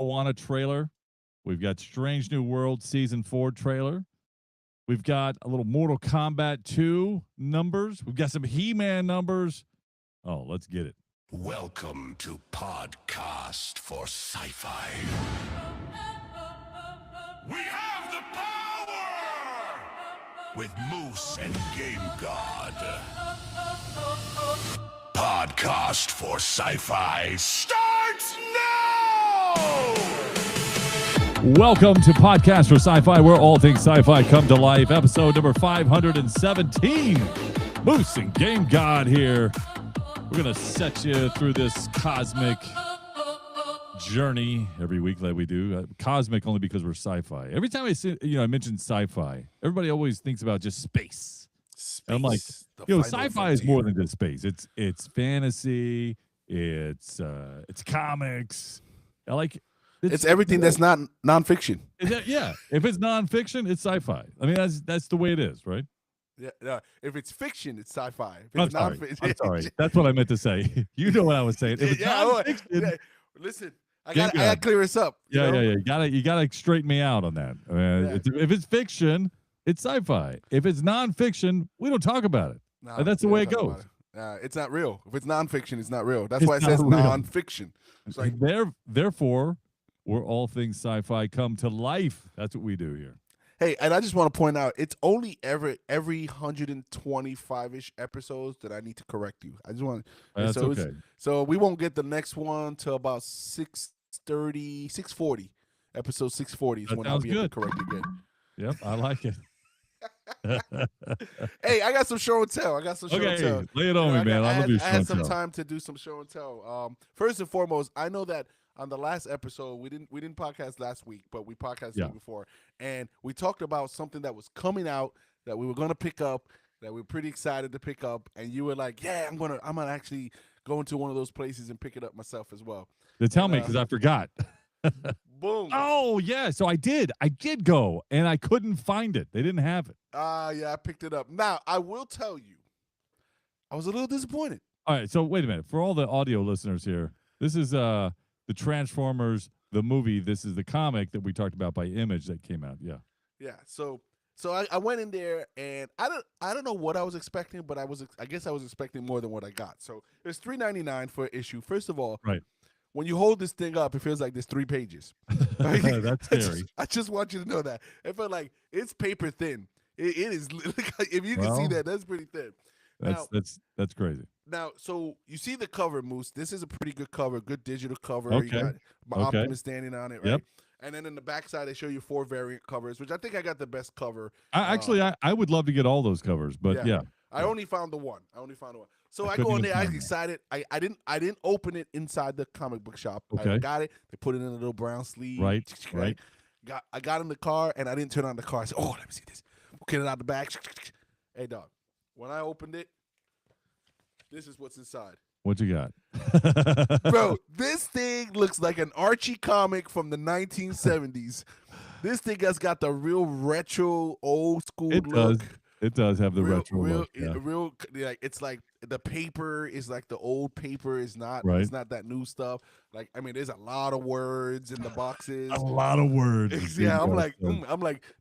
Moana trailer. We've got Strange New World Season 4 trailer. We've got a little Mortal Kombat 2 numbers. We've got some He-Man numbers. Oh, let's get it. Welcome to Podcast for Sci-Fi. We have the power! With Moose and Game God. Podcast for Sci-Fi starts now! Welcome to Podcast for Sci-Fi, where all things sci-fi come to life. Episode number 517. Moose and Game God here. We're going to set you through this cosmic journey every week like we do. Cosmic only because we're sci-fi. Every time I mention sci-fi, everybody always thinks about just space. And I'm like, sci-fi is more than just space. It's fantasy. It's comics. It's everything that's not nonfiction. Yeah. If it's nonfiction, it's sci-fi. I mean, that's the way it is, right? Yeah. If it's fiction, it's sci-fi. If I'm sorry. That's what I meant to say. You know what I was saying. If it's nonfiction, listen, I gotta clear this up. Yeah. You gotta straighten me out on that. I mean, if it's fiction, it's sci-fi. If it's nonfiction, we don't talk about it. No, that's the way it goes. It's not real. If it's nonfiction, it's not real. That's why it says nonfiction. It's like therefore, where all things sci-fi come to life. That's what we do here. Hey, and I just want to point out, it's only every 125-ish episodes that I need to correct you. I just want that's okay. So we won't get the next one till about 6:30, 6:40. Episode 640 is when I'll be able to correct again. Yep, I like it. Hey, I got some show and tell. Lay it on me, man. I love you. I had some time to do some show and tell. First and foremost, I know that on the last episode, we didn't podcast last week, but we podcasted the week before, and we talked about something that was coming out that we were going to pick up, that we were pretty excited to pick up, and you were like, "Yeah, I'm gonna actually go into one of those places and pick it up myself as well." Tell me, because I forgot. Boom. Oh yeah, so I did go, and I couldn't find it. They didn't have it. Yeah, I picked it up. Now I will tell you, I was a little disappointed. All right, so wait a minute. For all the audio listeners here, this is the Transformers, the movie. This is the comic that we talked about by Image that came out. Yeah. So I went in there, and I don't know what I was expecting, but I guess I was expecting more than what I got. So it's $3.99 for an issue. First of all, right. When you hold this thing up, it feels like there's 3 pages. That's scary. I just want you to know that. It felt like it's paper thin. It is. If you can see that, that's pretty thin. That's crazy. Now, so you see the cover, Moose. This is a pretty good cover, good digital cover. Okay. You got Optimus standing on it, right? Yep. And then in the backside, they show you 4 variant covers, which I think I got the best cover. I would love to get all those covers, but yeah. I only found the one. So I go in there. I was excited. I didn't open it inside the comic book shop. Okay. I got it. They put it in a little brown sleeve. Right. I got in the car, and I didn't turn on the car. I said, "Oh, let me see this." Get it out the back. Hey, dog. When I opened it, this is what's inside. What you got? Bro, this thing looks like an Archie comic from the 1970s. This thing has got the real retro, old school look. It does have the retro look. It's like the paper is like the old paper. It's not that new stuff. Like, I mean, there's a lot of words in the boxes. A lot of words. Yeah, I'm like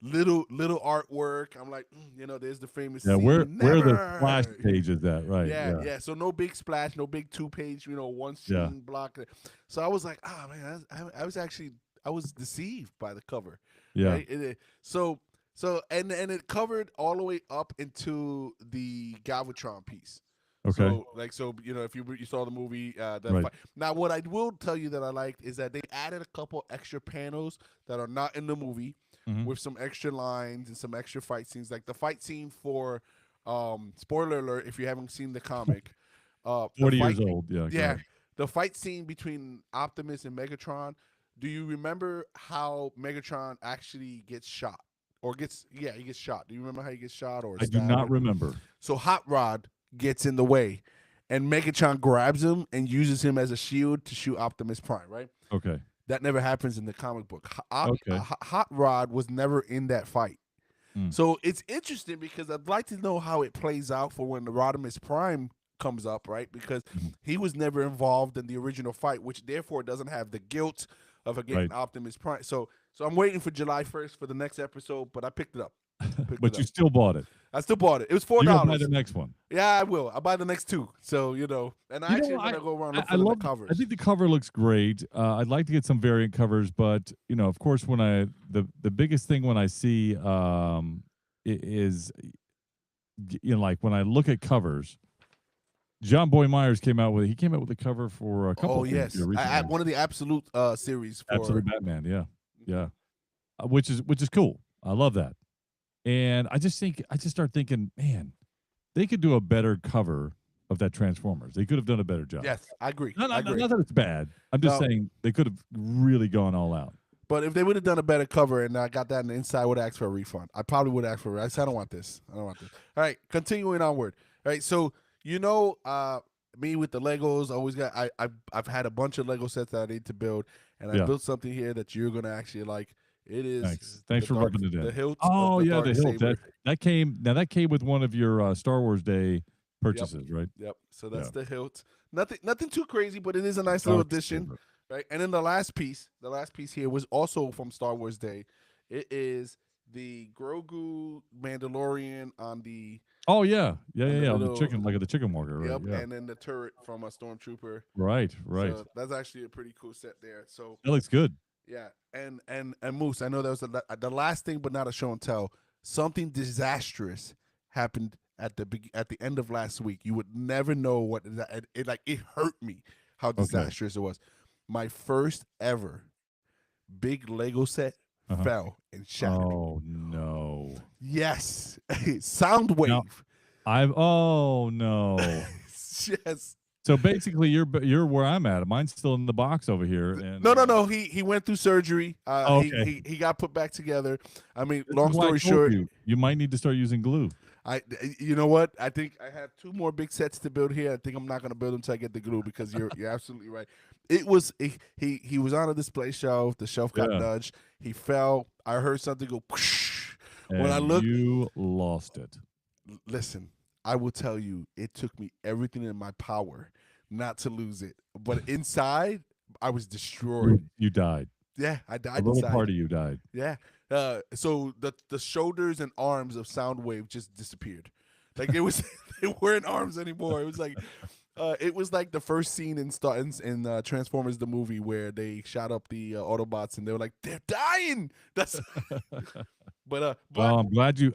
little artwork. I'm like, there's the famous. Yeah, where the splash page is at, right? Yeah. So no big splash, no big 2-page, one scene block. So I was like, man, I was deceived by the cover. Yeah. Right? So and it covered all the way up into the Galvatron piece. Okay. So if you saw the movie, right. Now what I will tell you that I liked is that they added a couple extra panels that are not in the movie with some extra lines and some extra fight scenes, like the fight scene for spoiler alert if you haven't seen the comic. 40 years old. Yeah. The fight scene between Optimus and Megatron. Do you remember how Megatron actually gets shot? He gets shot. Do you remember how he gets shot? I do not remember. So Hot Rod gets in the way, and Megatron grabs him and uses him as a shield to shoot Optimus Prime, right? Okay. That never happens in the comic book. Hot Rod was never in that fight. So it's interesting because I'd like to know how it plays out for when the Rodimus Prime comes up, right? Because he was never involved in the original fight, which therefore doesn't have the guilt of her getting Optimus Prime. So I'm waiting for July 1st for the next episode, but I picked it up. But you still bought it. I still bought it. It was $4. You gonna buy the next one? Yeah, I will. I'll buy the next 2. So and I actually want to go around and look for the covers. I think the cover looks great. I'd like to get some variant covers, but of course, when the biggest thing when I see is like when I look at covers. John Boy Myers came out with a cover for a couple. Oh yes, one of the Absolute series. For Absolute Batman, yeah, which is cool. I love that, and I just start thinking, man, they could do a better cover of that Transformers. They could have done a better job. Yes, I agree. Not that it's bad. I'm just saying they could have really gone all out. But if they would have done a better cover and I got that in the inside, I would ask for a refund. I probably would ask for it. I said, I don't want this. All right, continuing onward. All right, so. Me with the Legos, I've had a bunch of Lego sets that I need to build, and I built something here that you're gonna actually like. It is thanks for rubbing it in. The hilt. Oh yeah, the hilt. Saber. That came with one of your Star Wars Day purchases, right? Yep. So that's the hilt. Nothing too crazy, but it is a nice little addition, right? And then the last piece here was also from Star Wars Day. It is the Grogu Mandalorian on the. Oh yeah. On the chicken, like at the chicken walker, right? Yep, yeah. And then the turret from a stormtrooper. Right. So that's actually a pretty cool set there. So that looks good. Yeah, and Moose, I know that was the last thing, but not a show and tell. Something disastrous happened at the end of last week. You would never know what it hurt me how disastrous it was. My first ever big Lego set fell and shattered. Oh no! Yes, Soundwave. No. Yes. So basically, you're where I'm at. Mine's still in the box over here. And, no. He went through surgery. Okay. He got put back together. I mean, long story short, you might need to start using glue. You know what? I think I have 2 more big sets to build here. I think I'm not going to build them until I get the glue because you're absolutely right. It was he was on a display shelf. The shelf got nudged. He fell. I heard something go. Whoosh. And when I looked, you lost it. Listen, I will tell you, it took me everything in my power not to lose it. But inside, I was destroyed. You died. Yeah, I died. A little part of you died. Yeah. So the shoulders and arms of Soundwave just disappeared. Like they weren't arms anymore. It was like the first scene in Transformers the movie where they shot up the Autobots and they were like, they're dying. That's. But I'm glad you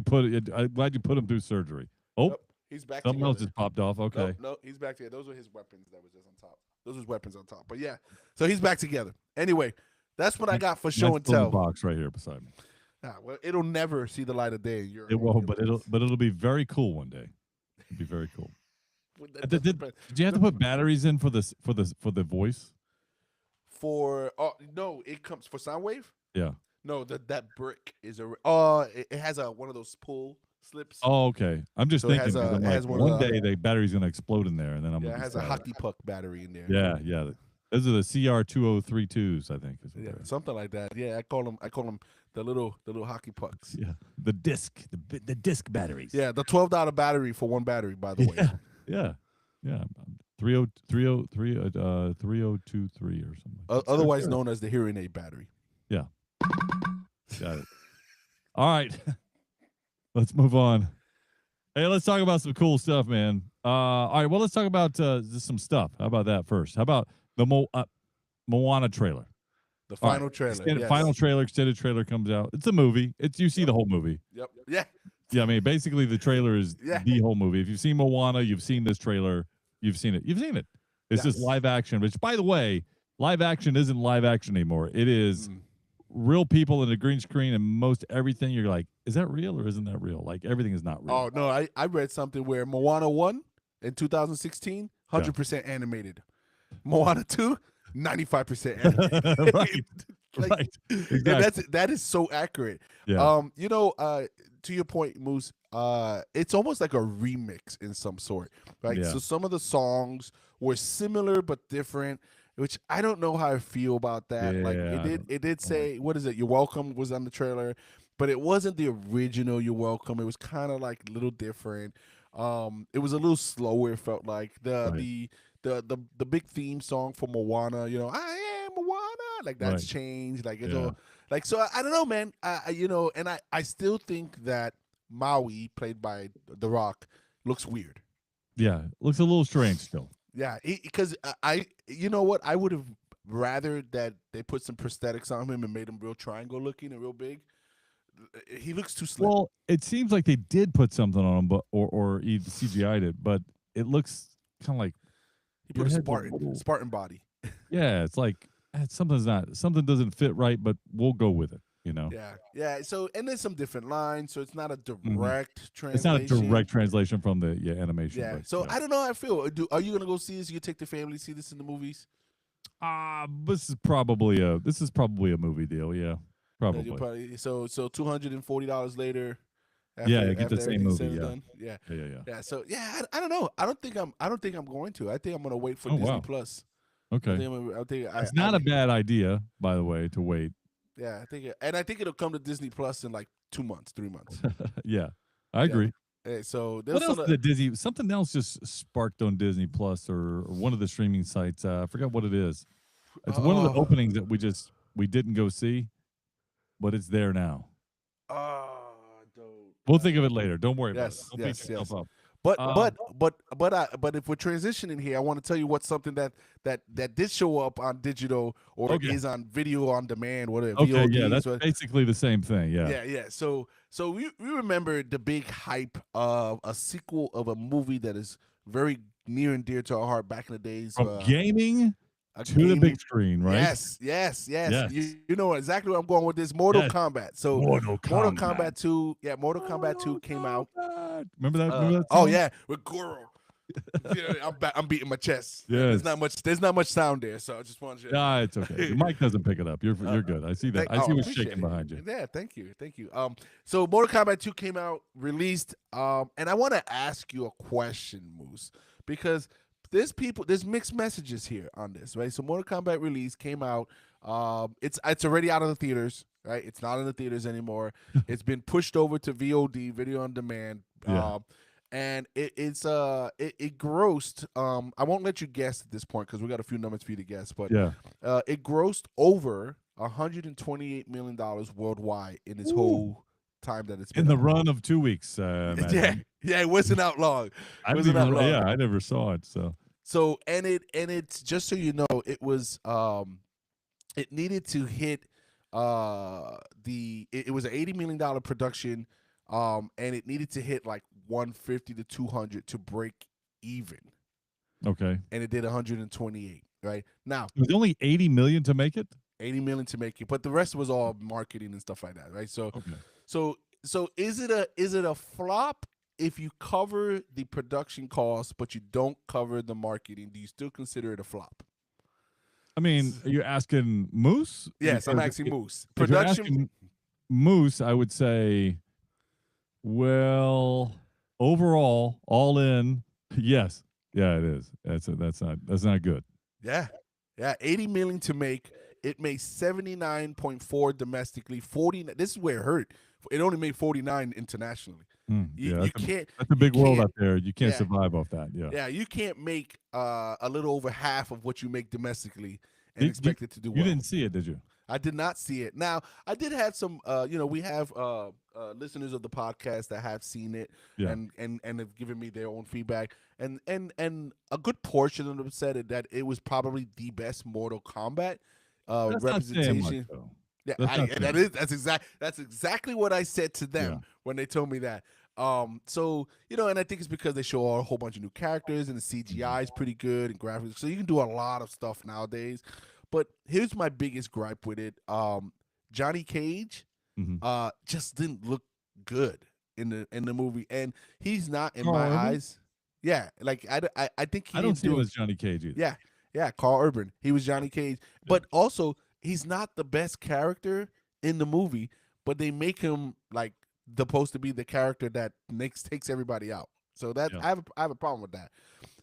put him through surgery. Oh, nope, he's back. Something else just popped off. Okay. No, he's back together. Those were his weapons that was just on top. Those were weapons on top. But yeah, so he's back together. Anyway, that's what I got for show and tell. The box right here beside me. Well, it'll never see the light of day. It won't, but it'll be very cool one day. It'll be very cool. Did you have to put batteries in for the voice? No, it comes for Soundwave. Yeah. No, that brick is it has one of those pull slips. Oh, okay. I'm just thinking one day the battery's gonna explode in there, and then it has a hockey puck battery in there. Yeah. Those are the CR2032s, I think. Something like that. Yeah, I call them the little hockey pucks. Yeah, the disc batteries. Yeah, the $12 battery for one battery, by the way. Yeah. 3023 or something. Otherwise known as the hearing aid battery. Yeah. Got it. All right. Let's move on. Hey, let's talk about some cool stuff, man. All right, well, let's talk about just some stuff. How about that first? How about the Moana trailer? The final trailer. Final trailer, extended trailer comes out. It's a movie. You see the whole movie. Yep. Yeah. Yeah, I mean, basically the trailer is the whole movie. If you've seen Moana, you've seen this trailer. You've seen it. It's just live action, which, by the way, live action isn't live action anymore. It is real people in a green screen and most everything. You're like, is that real or isn't that real? Like, everything is not real. Oh, no, I read something where Moana 1 in 2016, 100% animated. Moana 2, 95% animated. Right. Right. Exactly. That is so accurate. Yeah. To your point, Moose, it's almost like a remix in some sort, right? Yeah. So some of the songs were similar but different, which I don't know how I feel about that. Yeah. Like it did say, what is it? You're Welcome was on the trailer, but it wasn't the original You're Welcome. It was kind of like a little different. It was a little slower. It felt like the big theme song for Moana. I am Moana. Like that's changed. Like it's all like so. I don't know, man. And I still think that Maui, played by The Rock, looks weird. Yeah, looks a little strange still. Yeah, because you know what, I would have rather that they put some prosthetics on him and made him real triangle looking and real big. He looks too slim. Well, it seems like they did put something on him, but or he CGI'd it, but it looks kind of like he put a Spartan body. Yeah, it's like something doesn't fit right, but we'll go with it. Yeah. So, and there's some different lines, so it's not a direct translation. It's not a direct translation from the animation. Yeah. So I don't know how I feel. Are you gonna go see this? You take the family to see this in the movies? This is probably a movie deal. Yeah, probably. So $240 later. After, get the same movie. Yeah. So I don't know. I don't think I'm going to. I think I'm gonna wait for Disney Plus. Okay. It's not a bad idea, by the way, to wait. Yeah, I think it'll come to Disney Plus in like 2 months, 3 months. Yeah, I agree. Hey, so what else did Disney? Something else just sparked on Disney Plus or one of the streaming sites. I forgot what it is. It's one of the openings that we didn't go see, but it's there now. We'll think of it later. Don't worry about it. Don't beat yourself up. But if we're transitioning here, I want to tell you what's something that did show up on digital or is on video on demand, whatever. Okay, VODs, that's basically the same thing. Yeah. So we remember the big hype of a sequel of a movie that is very near and dear to our heart back in the days. From gaming to the big screen, right? Yes. You know exactly where I'm going with this. Mortal Kombat. So Mortal Kombat 2. Yeah, Mortal Kombat 2 came out. Remember that? Oh yeah, with Goro. I'm beating my chest. Yeah, there's not much sound there, so I just wanted you. Yeah, it's okay. Your mic doesn't pick it up. You're good. I see that. I see what's shaking behind you. Yeah, thank you. So Mortal Kombat 2 came out, released, and I want to ask you a question, Moose, because there's mixed messages here on this, right? So Mortal Kombat release came out. It's already out of the theaters, right? It's not in the theaters anymore. It's been pushed over to VOD, video on demand. Yeah. And it grossed. I won't let you guess at this point because we got a few numbers for you to guess, but it grossed over $128 million worldwide in its whole time that it's been in the run of 2 weeks. It wasn't out long. I never saw it. So it's just so you know, it was it needed to hit it was an $80 million production, and it needed to hit like 150 to 200 to break even. Okay. And it did 128. Right now, it was only 80 million to make it. 80 million to make it, but the rest was all marketing and stuff like that, right? So, so is it a flop if you cover the production costs but you don't cover the marketing? Do you still consider it a flop? I mean, are you asking Moose? Yes, I'm asking Moose. Production Moose, I would say, well, overall, all in, yes. Yeah, it is. That's not good. Yeah. 80 million to make. It made 79.4 domestically. 40. This is where it hurt. It only made 49 internationally. You can't. That's a big world out there. You can't survive off that. Yeah. You can't make a little over half of what you make domestically and expect it to do well. You didn't see it, did you? I did not see it. Now, I did have some. We have listeners of the podcast that have seen it and have given me their own feedback. And a good portion of them said that it was probably the best Mortal Kombat representation. That's exactly what I said to them when they told me that. So and I think it's because they show a whole bunch of new characters and the CGI is pretty good and graphics. So you can do a lot of stuff nowadays. But here's my biggest gripe with it. Johnny Cage just didn't look good in the movie, and he's not in my eyes. Yeah, like I think I don't see him as Johnny Cage either. Yeah, Carl Urban. He was Johnny Cage, but also he's not the best character in the movie. But they make him like supposed to be the character that takes everybody out. So that I have a problem with that.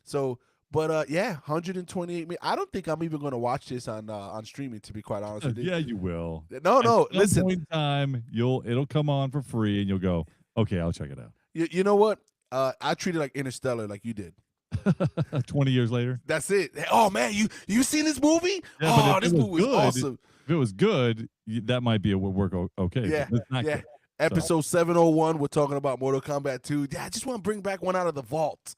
So. But 128 million. I don't think I'm even going to watch this on streaming. To be quite honest with you. Yeah, you will. No. At some point in time, it'll come on for free, and you'll go, okay, I'll check it out. You know what? I treat it like Interstellar, like you did. 20 years later. That's it. Oh man, you seen this movie? Yeah, Oh, but this movie was awesome. If it was good, that might be a work okay. Yeah, But it's not yeah. good. Episode 701, we're talking about Mortal Kombat 2. Yeah, I just want to bring back one out of the vault.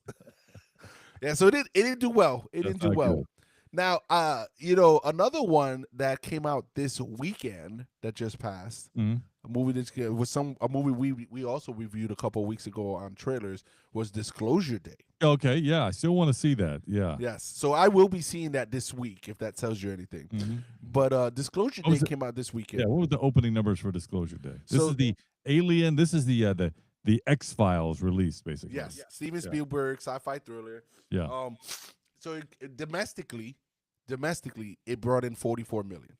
Yeah, so it didn't do well. It didn't do well. Good. Now, another one that came out this weekend that just passed, Mm-hmm. a movie that was a movie we also reviewed a couple of weeks ago on trailers, was Disclosure Day. Okay, yeah, I still want to see that. Yeah. Yes, so I will be seeing that this week if that tells you anything. Mm-hmm. But Disclosure Day came out this weekend. Yeah, what were the opening numbers for Disclosure Day? This is the Alien. This is the X-Files release, basically. Yes, Steven Spielberg, sci-fi thriller. Yeah. So domestically, it brought in 44 million.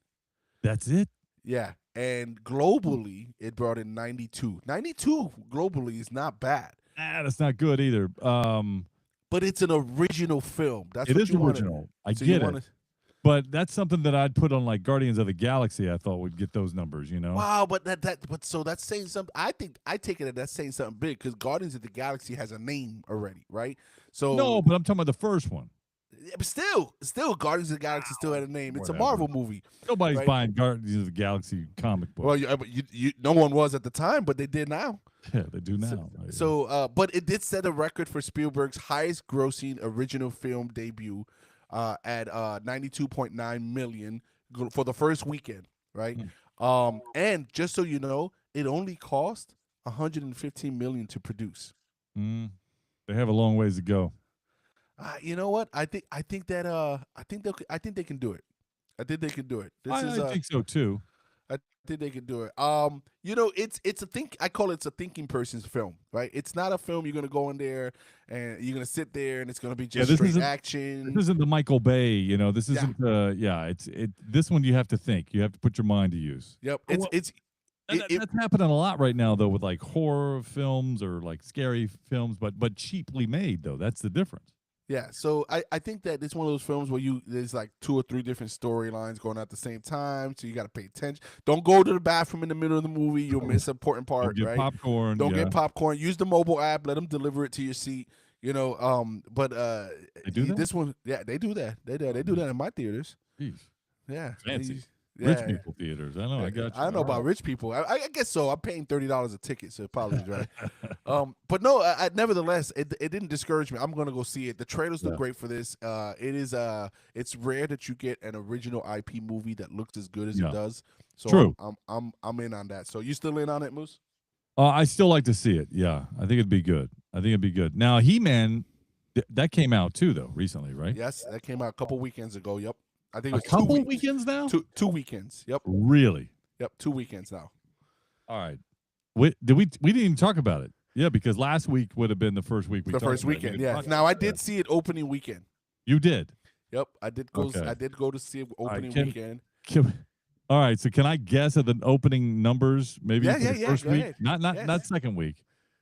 That's it? Yeah, and globally, it brought in 92. 92 globally is not bad. That's not good either. But it's an original film. That's it what is you original. I get it. But that's something that I'd put on like Guardians of the Galaxy. I thought would get those numbers, you know. Wow, but so that's saying something. I think I take it that's saying something big because Guardians of the Galaxy has a name already, right? So no, but I'm talking about the first one. Yeah, but still, Guardians of the Galaxy still had a name. It's a Marvel movie. Nobody's buying Guardians of the Galaxy comic book. Well, no one was at the time, but they did now. Yeah, they do now. But it did set a record for Spielberg's highest-grossing original film debut at 92.9 million for the first weekend, right? And just so you know, it only cost 115 million to produce. They have a long ways to go. You know what? I think they can do it. I think they can do it. I think so too. I think they can do it. It's I call it a thinking person's film, right? It's not a film you're gonna go in there and you're gonna sit there and it's gonna be just straight action. This isn't the Michael Bay, This isn't this one you have to think. You have to put your mind to use. Yep. That's happening a lot right now though with like horror films or like scary films, but cheaply made though. That's the difference. Yeah, so I think that it's one of those films where there's like 2 or 3 different storylines going on at the same time, so you got to pay attention. Don't go to the bathroom in the middle of the movie; you'll miss an important part. Don't get popcorn. Don't get popcorn. Use the mobile app. Let them deliver it to your seat. But they do that? This one, yeah, they do that. They do that in my theaters. Jeez. Yeah, fancy. Rich people theaters. I know. I got you. I know about rich people. I guess so. I'm paying $30 a ticket, so it probably is right. But no, nevertheless, it didn't discourage me. I'm gonna go see it. The trailers look great for this. It's rare that you get an original IP movie that looks as good as it does. So true. I'm in on that. So you still in on it, Moose? I still like to see it. Yeah, I think it'd be good. Now, He-Man, that came out too, though, recently, right? Yes, that came out a couple weekends ago. Yep. I think it was a couple weekends now. Two weekends. Yep. Really? Yep. 2 weekends now. All right. We didn't even talk about it. Yeah, because last week would have been the first week. The first weekend. Yeah. Now I did see it opening weekend. You did. Yep. I did go. Okay. I did go to see it opening weekend. All right. So can I guess at the opening numbers? Maybe the first week, not second week.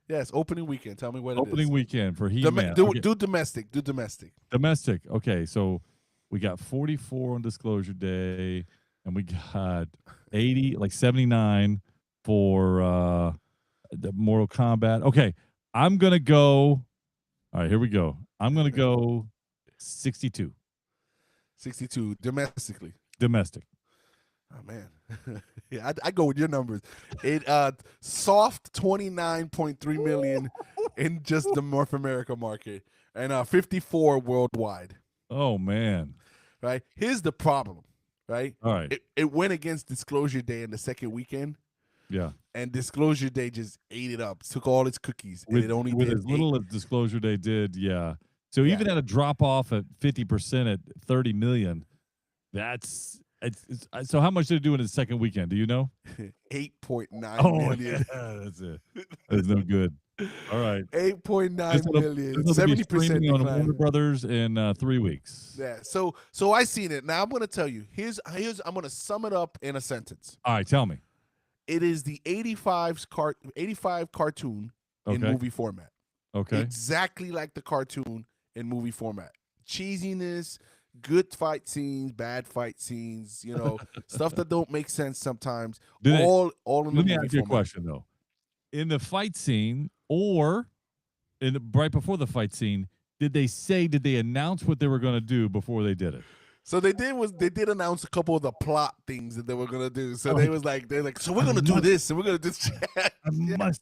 Yes, opening weekend. Tell me what opening weekend for He-Man. Do domestic. Do domestic. Domestic. Okay. So. We got 44 on Disclosure Day, and we got 80, like 79 for the Mortal Kombat. Okay, I'm going to go. All right, here we go. I'm going to go 62. 62 domestically. Domestic. Oh, man. Yeah, I go with your numbers. It soft 29.3 million in just the North America market and 54 worldwide. Oh, man. Right. Here's the problem. Right. All right. It went against Disclosure Day in the second weekend. Yeah. And Disclosure Day just ate it up, took all its cookies. And it only with did as little as Disclosure Day did. Yeah. So even at a drop off at 50% at 30 million, so how much did it do in the second weekend? Do you know? 8.9 million. Yeah, that's it. That's no good. All right. 8.9 million. 70% on Warner Brothers in 3 weeks. Yeah. So I seen it. Now I'm gonna tell you. I'm gonna sum it up in a sentence. All right, tell me. It is the 85 cartoon in movie format. Okay. Exactly like the cartoon in movie format. Cheesiness, good fight scenes, bad fight scenes, stuff that don't make sense sometimes. All in the movie format. Let me ask you a question though. In the fight scene or right before the fight scene, did they announce what they were going to do before they did it? So they did announce a couple of the plot things that they were gonna do. So they're like, so we're gonna do this and we're gonna do I must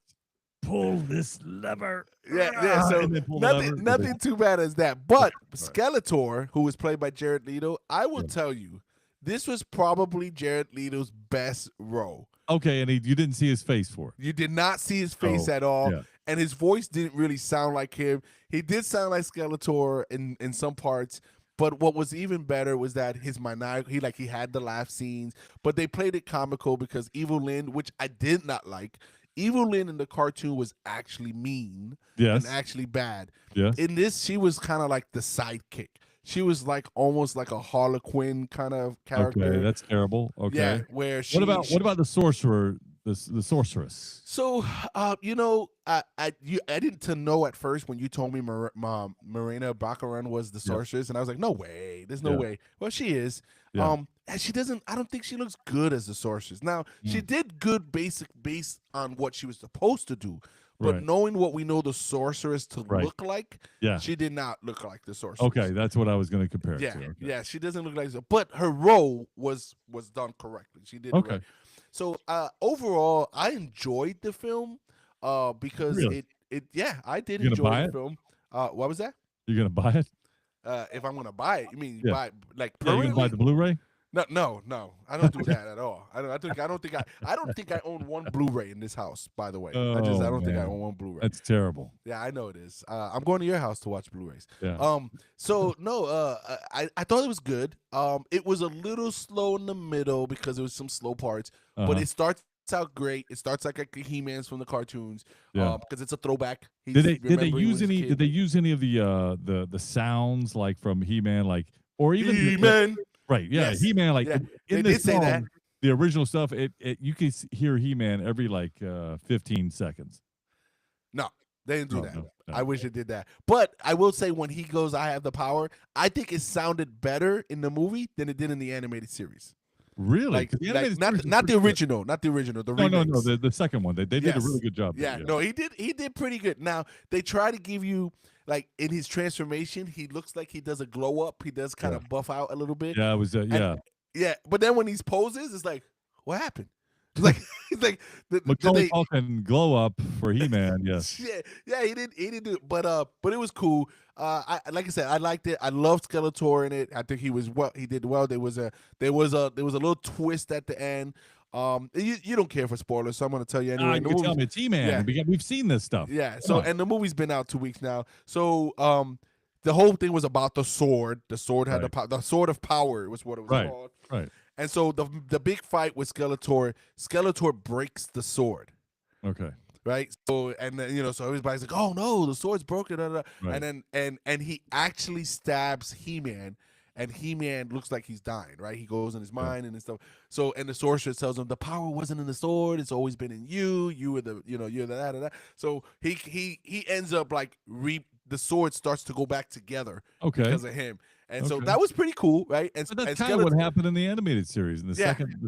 pull this lever. Yeah. So nothing too bad as that. But Skeletor, who was played by Jared Leto, I will tell you, this was probably Jared Leto's best role. Okay, and you didn't see his face for it. You did not see his face at all, and his voice didn't really sound like him. He did sound like Skeletor in some parts. But what was even better was that his maniacal, he had the laugh scenes, but they played it comical because Evil Lynn, which I did not like, Evil Lynn in the cartoon was actually mean and actually bad. Yes. In this, she was kind of like the sidekick. She was like almost like a Harlequin kind of character. Okay, that's terrible. Okay. Yeah, where she. What about the sorcerer? The sorceress. So, I didn't know at first when you told me Marina Baccarin was the sorceress, and I was like, no way, there's no way. Well, she is. And she doesn't. I don't think she looks good as the sorceress. Now, she did good based on what she was supposed to do, but knowing what we know the sorceress to look like, she did not look like the sorceress. Okay, that's what I was going to compare. Yeah, to. Okay. yeah, she doesn't look like that. But her role was done correctly. She did right. So overall, I enjoyed the film because I did enjoy the film. What was that? You're gonna buy it? If I'm gonna buy it, you mean buy like you're gonna buy the Blu-ray? No, I don't do that at all. I don't think I own one Blu-ray in this house. By the way, I don't think I own one Blu-ray. That's terrible. Yeah, I know it is. I'm going to your house to watch Blu-rays. Yeah. So no, I thought it was good. It was a little slow in the middle because there was some slow parts, but it starts out great. It starts like a He-Man's from the cartoons. Because it's a throwback. Did they use any of the sounds like from He-Man, like, or even He-Man? Right, yeah, yes. He-Man, like in this song, that. The original stuff, you can hear He-Man every 15 seconds. No, they didn't do that. No. I wish it did that. But I will say when he goes, I have the power, I think it sounded better in the movie than it did in the animated series. Really? Not the original. Not the original. The remix. No. The second one. They did a really good job. Yeah, no, he did pretty good. Now, they try to give you, like, in his transformation, he looks like he does a glow up. He does kind of buff out a little bit. Yeah, it was yeah, but then when he poses, it's like, what happened? He's like Macaulay Culkin glow up for He-Man. Yes. yeah, he didn't do it, but it was cool. Like I said, I liked it. I loved Skeletor in it. I think he did well. There was a little twist at the end. You don't care for spoilers, so I'm going to tell you anyway. You can tell me it's He-Man. Yeah. We've seen this stuff. Yeah. So and the movie's been out 2 weeks now. So the whole thing was about the sword. The sword had the sword of power was what it was called. Right. And so the big fight with Skeletor breaks the sword. Okay. Right. So and then, so everybody's like, oh no, the sword's broken. Right. And then and he actually stabs He-Man. And He-Man looks like he's dying, right? He goes in his mind and stuff. So, and the sorceress tells him the power wasn't in the sword; it's always been in you. You were you're the that. So he ends up the sword starts to go back together because of him. And so that was pretty cool, right? And but that's kind of what happened in the animated series in the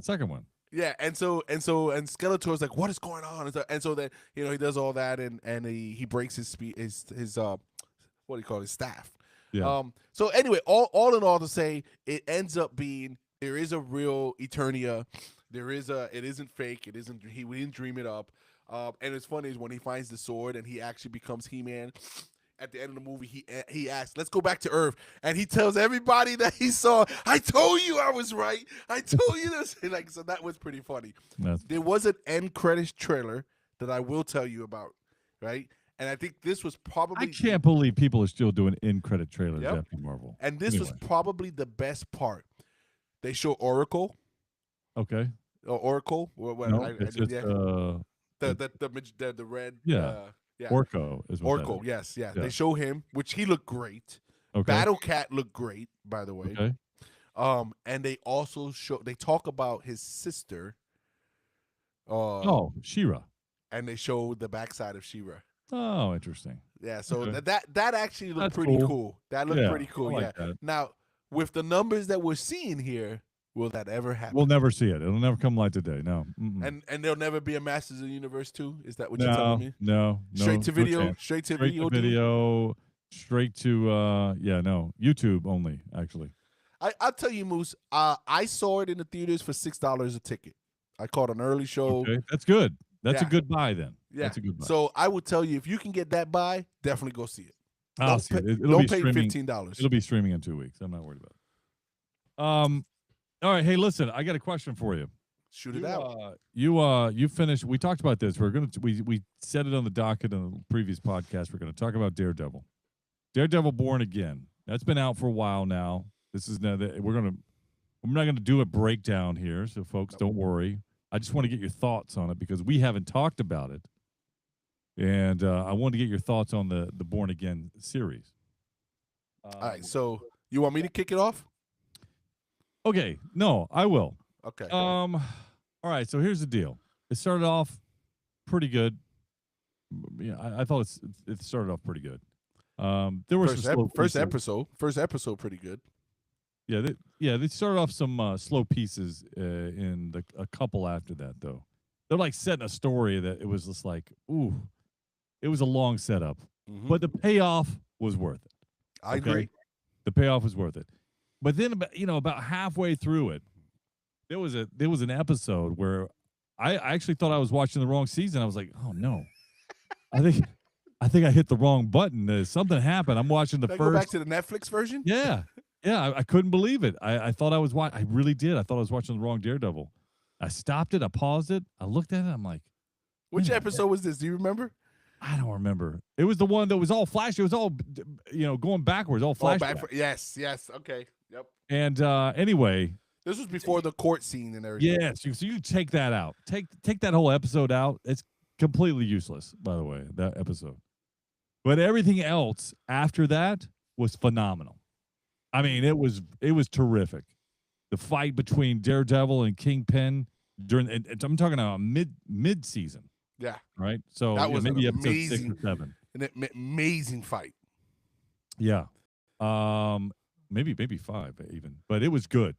second one. Yeah, and Skeletor's like, what is going on? And so then he does all that and he breaks his what do you call it, his staff. Yeah. So anyway, all in all to say, it ends up being there is a real Eternia. It isn't fake. We didn't dream it up. And it's funny is when he finds the sword and he actually becomes He-Man. At the end of the movie, he asks, "Let's go back to Earth," and he tells everybody that he saw, "I told you I was right. I told you this." So that was pretty funny. There was an end credits trailer that I will tell you about, right? And I think this was probably... I can't believe people are still doing end credit trailers after Marvel. And this was probably the best part. They show Oracle. Okay. Oracle. It's just the red... Yeah. Orko is what Orko, yes. They show him, which he looked great. Okay. Battle Cat looked great, by the way. Okay. And they also talk about his sister. She-Ra. And they show the backside of She-Ra. Oh, interesting. Yeah, so that actually looked pretty cool. That looked pretty cool. Like that. Now, with the numbers that we're seeing here, will that ever happen? We'll never see it. It'll never come light today. No. And there'll never be a Masters of the Universe 2? Is that what you're telling me? No. Straight to video. Straight to video. straight to YouTube only, actually. I'll tell you, Moose. I saw it in the theaters for $6 a ticket. I caught an early show. Okay, that's good. That's a good buy then. Yeah, that's a good buy. So I would tell you, if you can get that buy, definitely go see it. I'll see it. Don't pay $15. It'll be streaming in 2 weeks. I'm not worried about it. All right. Hey, listen, I got a question for you. Shoot it out. You finished. We talked about this. We said it on the docket in the previous podcast. We're gonna talk about Daredevil. Daredevil Born Again. That's been out for a while now. This is now that we're not gonna do a breakdown here, so folks, don't worry. I just want to get your thoughts on it because we haven't talked about it, and I want to get your thoughts on the Born Again series. All right. So you want me to kick it off? Okay. No, I will. Okay. All right. So here's the deal. It started off pretty good. Yeah, I thought it started off pretty good. There was first episode pretty good. Yeah, they started off some slow pieces in a couple after that though. They're like setting a story that it was just like, ooh, it was a long setup, but the payoff was worth it. I agree. The payoff was worth it. But then about halfway through it, there was an episode where I actually thought I was watching the wrong season. I was like, oh no, I think I hit the wrong button. Something happened. I'm watching the first. Go back to the Netflix version. Yeah. I couldn't believe it. I thought I was watching. I really did. I thought I was watching the wrong Daredevil. I stopped it. I paused it. I looked at it. I'm like, which episode was this? Do you remember? I don't remember. It was the one that was all flash. It was all, going backwards, all flash. Yes. Okay. Yep. And anyway, this was before the court scene and everything. Yes. So you take that out. Take that whole episode out. It's completely useless, by the way, that episode. But everything else after that was phenomenal. I mean, it was terrific. The fight between Daredevil and Kingpin I'm talking about mid season. Yeah. Right. So that was maybe an episode 6 or 7. An amazing fight. Yeah. Maybe 5 even, but it was good.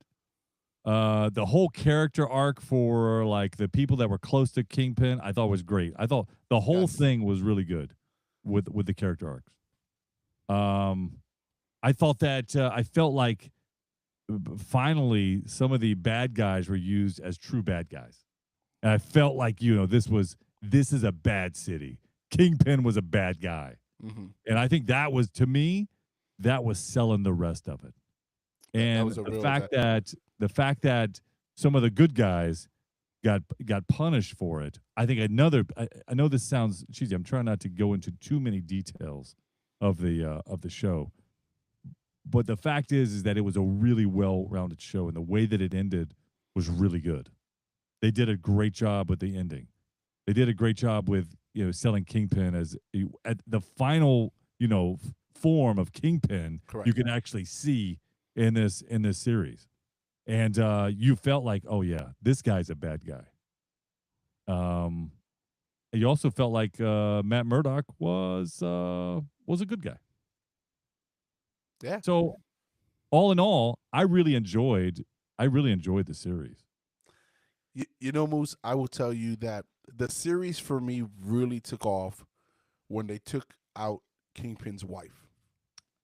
The whole character arc for like the people that were close to Kingpin, I thought was great. I thought the whole thing was really good with the character arcs. I thought that I felt like finally some of the bad guys were used as true bad guys. And I felt like, this is a bad city. Kingpin was a bad guy. And I think that was, to me, that was selling the rest of it. And the fact that some of the good guys got punished for it. I think I know this sounds cheesy. I'm trying not to go into too many details of the show. But the fact is that it was a really well-rounded show, and the way that it ended was really good. They did a great job with the ending. They did a great job with selling Kingpin as at the final form of Kingpin. Correct. You can actually see in this series, and you felt like, oh yeah, this guy's a bad guy. You also felt like Matt Murdock was a good guy. Yeah. So, all in all, I really enjoyed the series. Moose, I will tell you that the series for me really took off when they took out Kingpin's wife.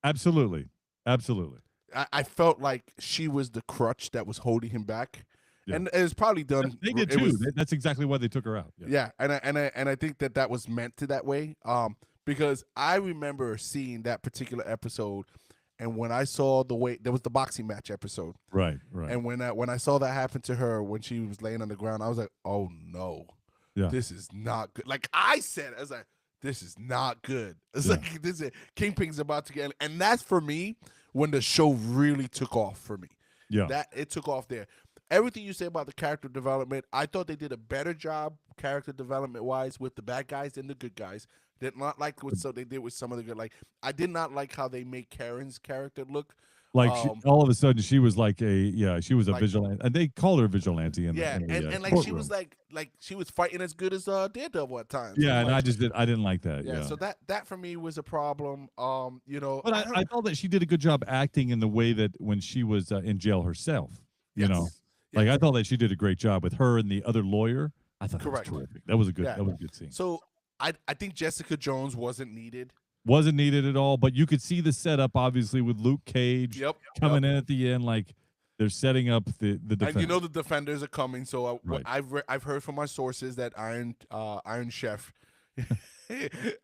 Absolutely. I felt like she was the crutch that was holding him back, and it's probably done. They did too. That's exactly why they took her out. Yeah, and I think that was meant to that way. Because I remember seeing that particular episode. And when I saw the way there was the boxing match episode, right, and when I saw that happen to her when she was laying on the ground, I was like, "Oh no, this is not good." Like I said, I was like, "This is not good." It's like this is Kingpin's about to get, and that's for me when the show really took off for me. Yeah, that it took off there. Everything you say about the character development, I thought they did a better job character development wise with the bad guys than the good guys. Did not like what they did with some of the good. Like I did not like how they made Karen's character look. Like all of a sudden she was like she was a vigilante, and they called her vigilante. And like courtroom. she was like she was fighting as good as Daredevil at times. Yeah, and like, I didn't like that. Yeah, so that for me was a problem. But I thought that she did a good job acting in the way that when she was in jail herself. Like I thought that she did a great job with her and the other lawyer. I thought that was terrific. That was a good scene. So I think Jessica Jones wasn't needed. wasn't needed at all. But you could see the setup, obviously, with Luke Cage Yep. coming in at the end, like they're setting up the defense. And you know the defenders are coming. So Right. I've heard from my sources that Iron Chef,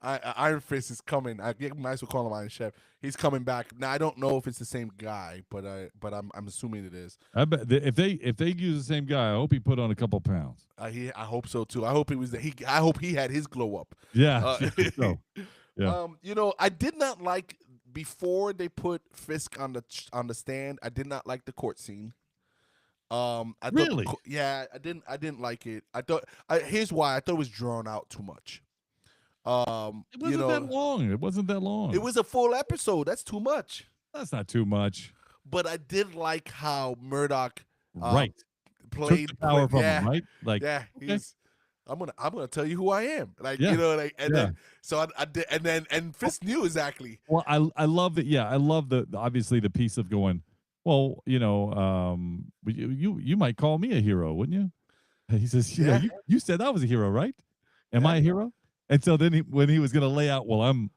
Iron Fist is coming. I might as well call him Iron Chef. He's coming back. Now I don't know if it's the same guy, but I'm assuming it is. I bet if they use the same guy, I hope he put on a couple pounds. I hope so too. I hope I hope he had his glow up. Yeah. So, yeah. You know, I did not like before they put Fisk on the stand. I did not like the court scene. I Really? thought, yeah, I didn't like it. I thought here's why. I thought it was drawn out too much. It wasn't that long. It wasn't that long. It was a full episode. That's too much. That's not too much. But I did like how Murdoch Right. played Took the power from yeah, him, right? Like, yeah, okay. I'm gonna tell you who I am. Like Yeah. you know, like and Yeah. then so I did and Fisk knew exactly. Well, I love that. Yeah, I love the obviously the piece of going. Well, you might call me a hero, wouldn't you? And he says, Yeah. you said I was a hero, right? Am Yeah. I a hero? And so then when he was going to lay out, well, I'm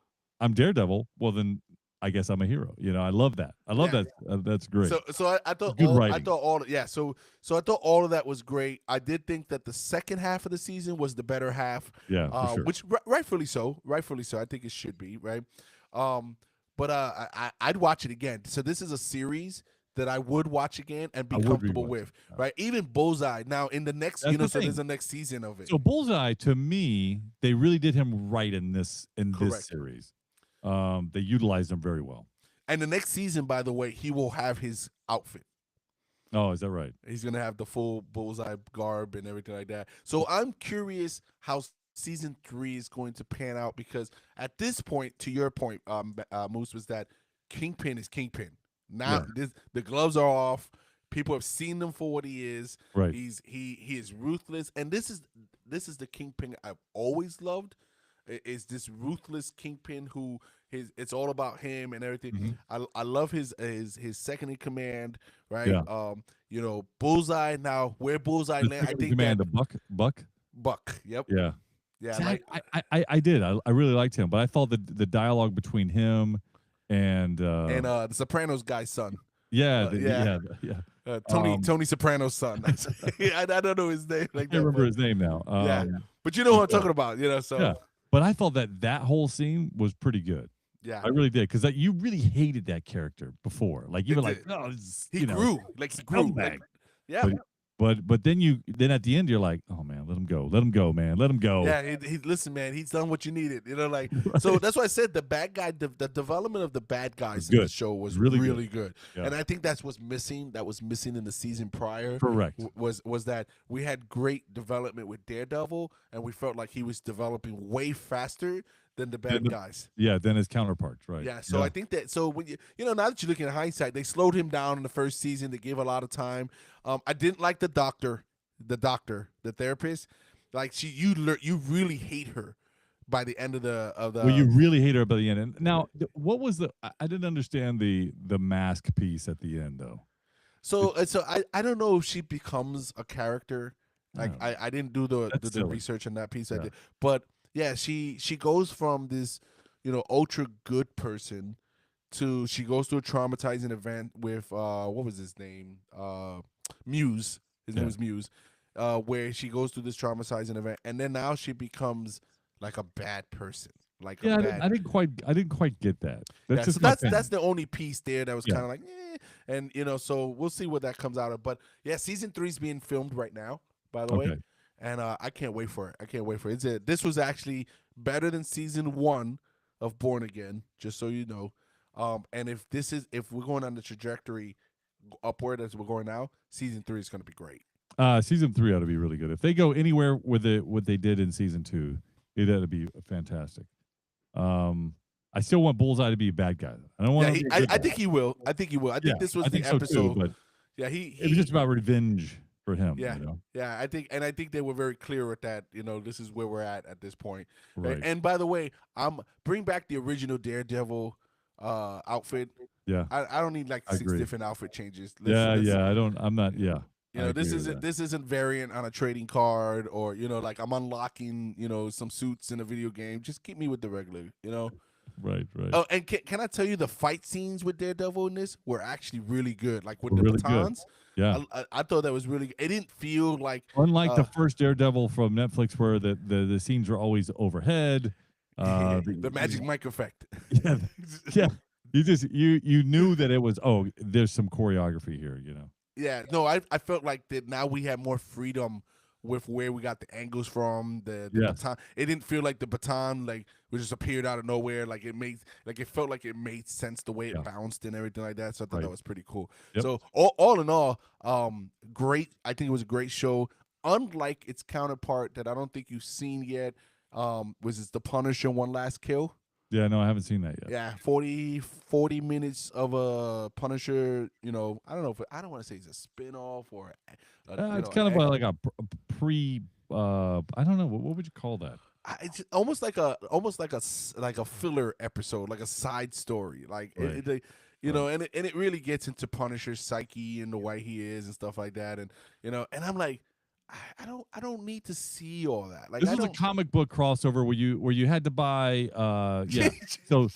Daredevil. Well, then I guess I'm a hero. I love that. I love Yeah. that. That's great. So I thought Good I writing. thought all yeah. So I thought all of that was great. I did think that the second half of the season was the better half. Yeah, for sure. Which rightfully so. Rightfully so. I think it should be right. But I'd watch it again. So this is a series that I would watch again and be I would comfortable rewatch with. it. Right. Even Bullseye. Now in the next, That's the so there's thing. a next season of it. So Bullseye, to me, they really did him right in this Correct. series. They utilized him very well. And the next season, by the way, he will have his outfit. Oh, is that right? He's gonna have the full Bullseye garb and everything like that. So I'm curious how season 3 is going to pan out because at this point, to your point, Moose, was that Kingpin is Kingpin. Now the gloves are off. People have seen him for what he is. Right. He is ruthless, and this is the Kingpin I've always loved. Is this ruthless Kingpin who it's all about him and everything. I love his second in command, right? Yeah. Bullseye. Now where Bullseye land, I think command that the Buck. Yep. Yeah. Yeah. See, Like, I did. I really liked him, but I thought the dialogue between him and the Sopranos guy's son. Yeah. Tony Soprano's son. I don't know his name. Like I can't remember his name now. Yeah, but you know what I'm talking about. So yeah. But I thought that whole scene was pretty good. yeah, I really did because you really hated that character before. Like you were like, did. oh, he grew. Like he grew. scumbag. Like, yeah. But then at the end you're like, oh man, let him go, man, let him go. Yeah, he listen, man. He's done what you needed. Like so. That's why I said the bad guy, the development of the bad guys in the show was really good. Yeah. And I think that's what's missing. That was missing in the season prior. Correct. Was that we had great development with Daredevil, and we felt like he was developing way faster than the bad guys. Yeah, than his counterparts, right? Yeah, so I think that when now that you're looking at hindsight, they slowed him down in the first season. They gave a lot of time. I didn't like the doctor, the therapist. Like you really hate her by the end of the. Well, you really hate her by the end. And now, what was I didn't understand the mask piece at the end though. So I don't know if she becomes a character. Like I didn't do the research on that piece. I did, but. Yeah, she goes from this, ultra good person to she goes through a traumatizing event with what was his name? Muse. His name was Muse. Where she goes through this traumatizing event, and then now she becomes like a bad person. Like I didn't quite get that. So that's the only piece there that was kind of like, and so we'll see what that comes out of. But yeah, season 3 is being filmed right now, by the way. And I can't wait for it. This was actually better than season 1 of Born Again, just so you know. And if we're going on the trajectory upward as we're going now, season 3 is going to be great. Season 3 ought to be really good. If they go anywhere with what they did in season 2, it ought to be fantastic. I still want Bullseye to be a bad guy. I don't want. I think he will. I think this was the episode. So too, but it was just about revenge. For him, yeah, I think they were very clear with that. This is where we're at this point. Right. And by the way, bring back the original Daredevil outfit. Yeah, I don't need like 6 different outfit changes. I'm not. Yeah, this isn't variant on a trading card or like I'm unlocking some suits in a video game. Just keep me with the regular. Right. Oh, and can I tell you the fight scenes with Daredevil in this were actually really good. Like with We're the really good. batons, Yeah. I thought that was really. It didn't feel like Unlike the first Daredevil from Netflix, where the scenes are always overhead. the magic mic effect. Yeah, yeah. You knew that it was. Oh, there's some choreography here. Yeah, no, I felt like that now we had more freedom with where we got the angles from the Yes. baton. It didn't feel like the baton like just appeared out of nowhere. Like it felt like it made sense the way it bounced and everything like that. So I thought that was pretty cool. Yep. So all in all, great. I think it was a great show. Unlike its counterpart that I don't think you've seen yet, was it The Punisher: One Last Kill? Yeah, no, I haven't seen that yet. Yeah, 40 minutes of a Punisher. I don't know if I don't want to say it's a spinoff or. It's kind of like a pre. I don't know what would you call that? It's almost like a filler episode, like a side story, like Right. and it really gets into Punisher's psyche and the way he is and stuff like that, and and I'm like, I don't need to see all that. Like This is a comic book crossover where you had to buy. So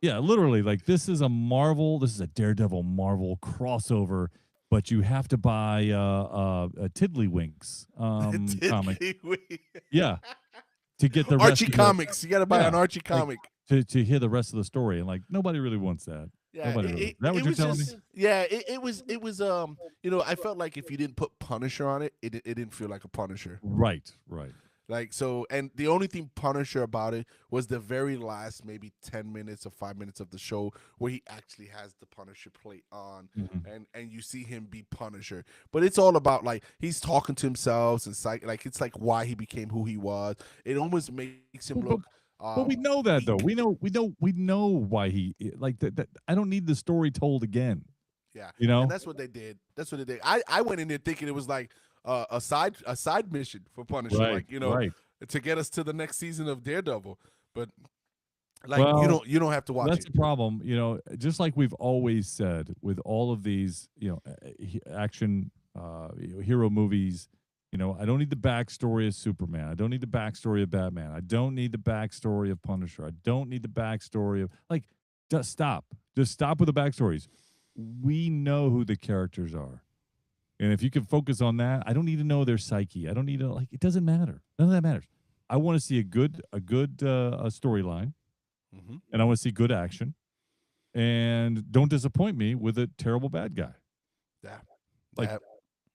yeah, literally, like this is a Daredevil Marvel crossover, but you have to buy a Tiddlywinks comic. Yeah. To get the Archie comics, you got to buy an Archie comic to hear the rest of the story, and like nobody really wants that. Yeah, is that what you're telling me? Yeah, it was. I felt like if you didn't put Punisher on it, it didn't feel like a Punisher. Right. Like so, and the only thing Punisher about it was the very last maybe 10 minutes or 5 minutes of the show where he actually has the Punisher plate on, and you see him be Punisher. But it's all about like he's talking to himself and like it's like why he became who he was. It almost makes him look. But we know that though. We know why he like that. I don't need the story told again. Yeah, and that's what they did. I went in there thinking it was like a side mission for Punisher, right. To get us to the next season of Daredevil. But you don't have to watch. That's the problem, Just like we've always said with all of these, action hero movies. I don't need the backstory of Superman. I don't need the backstory of Batman. I don't need the backstory of Punisher. I don't need the backstory of just stop. Just stop with the backstories. We know who the characters are. And if you can focus on that, I don't need to know their psyche. I don't need to it doesn't matter. None of that matters. I want to see a good storyline. And I want to see good action. And don't disappoint me with a terrible bad guy. Yeah.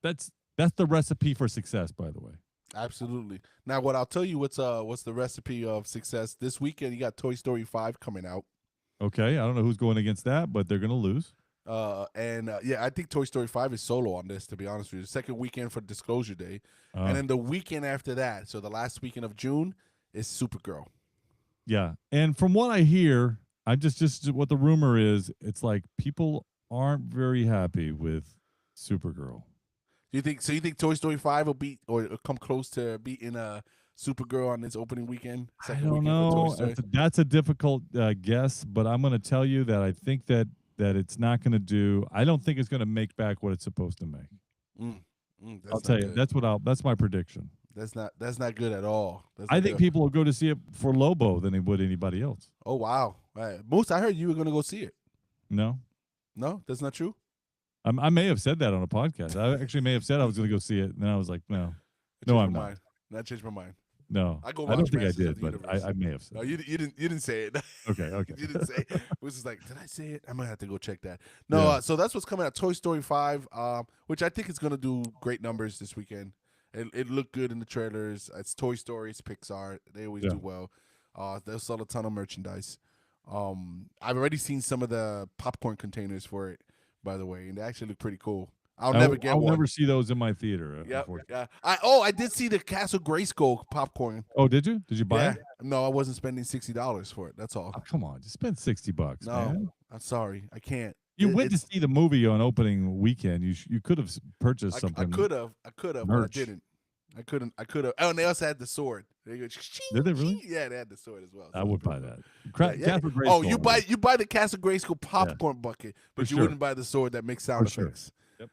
That's the recipe for success, by the way. Absolutely. Now, what I'll tell you, what's the recipe of success this weekend? You got Toy Story 5 coming out. Okay, I don't know who's going against that, but they're going to lose. I think Toy Story 5 is solo on this. To be honest with you, the second weekend for Disclosure Day, and then the weekend after that, so the last weekend of June, is Supergirl. Yeah, and from what I hear, I just what the rumor is, it's like people aren't very happy with Supergirl. You think Toy Story 5 will beat or come close to beating Supergirl on this opening weekend? I don't know. That's a difficult guess, but I'm going to tell you that I think that it's not going to do. I don't think it's going to make back what it's supposed to make. I'll tell you. That's my prediction. That's not good at all. I think people will go to see it for Lobo than they would anybody else. Oh wow, Moose! I heard you were going to go see it. No, that's not true. I may have said that on a podcast. I actually may have said I was going to go see it, and then I was like, no, I'm not. I changed my mind. No, I don't think I did, but I may have said. No, you didn't say it. Okay. You didn't say it. It was just like, did I say it? I'm gonna have to go check that. No, so that's what's coming out. Toy Story 5, which I think is gonna do great numbers this weekend. It looked good in the trailers. It's Toy Story, it's Pixar. They always do well. They'll sell a ton of merchandise. I've already seen some of the popcorn containers for it, by the way, and they actually look pretty cool. I'll never see those in my theater. Yeah. I did see the Castle Grayskull popcorn. Oh, did you? Did you buy it? No, I wasn't spending $60 for it. That's all. Oh, come on, just spend $60. No, man. I'm sorry, I can't. You went to see the movie on opening weekend. You could have purchased something. I could have, but I didn't. I could have. Oh, and they also had the sword. They go, did they really? Yeah, they had the sword as well. So I would buy that. Oh, you buy the Castle Grayskull popcorn bucket, but you wouldn't buy the sword that makes sound effects. Yep.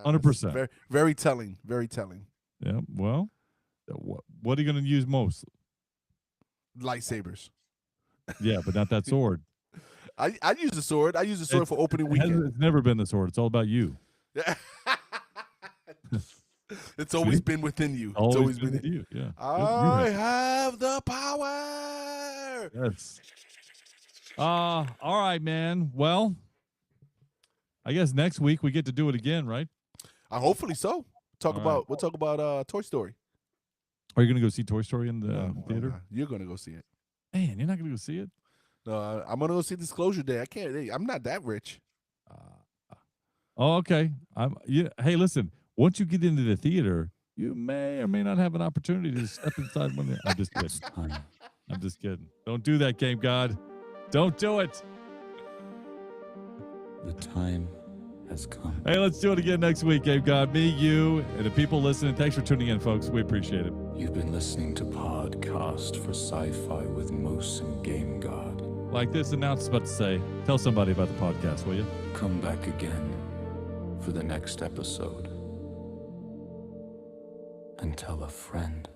100%. Very, very telling. Very telling. Yeah. Well, what are you going to use most? Lightsabers. Yeah, but not that sword. I use the sword. I use the sword for opening weekend. It's never been the sword. It's all about you. It's always been within you. It's always been you. Yeah. I have the power. Yes. All right, man. Well, I guess next week we get to do it again, right? Hopefully so. We'll talk about Toy Story. Are you gonna go see Toy Story in the theater? You're gonna go see it. Man, you're not gonna go see it? No, I'm gonna go see Disclosure Day. I can't. I'm not that rich. Okay. Hey, listen. Once you get into the theater, you may or may not have an opportunity to step inside one. I'm just kidding. I'm just kidding. Don't do that, Game God. Don't do it. The time has come. Hey, let's do it again next week, Game God. Me, you, and the people listening. Thanks for tuning in, folks. We appreciate it. You've been listening to Podcast for Sci-Fi with Moose and Game God. Like this announcement's about to say, tell somebody about the podcast, will you? Come back again for the next episode. And tell a friend.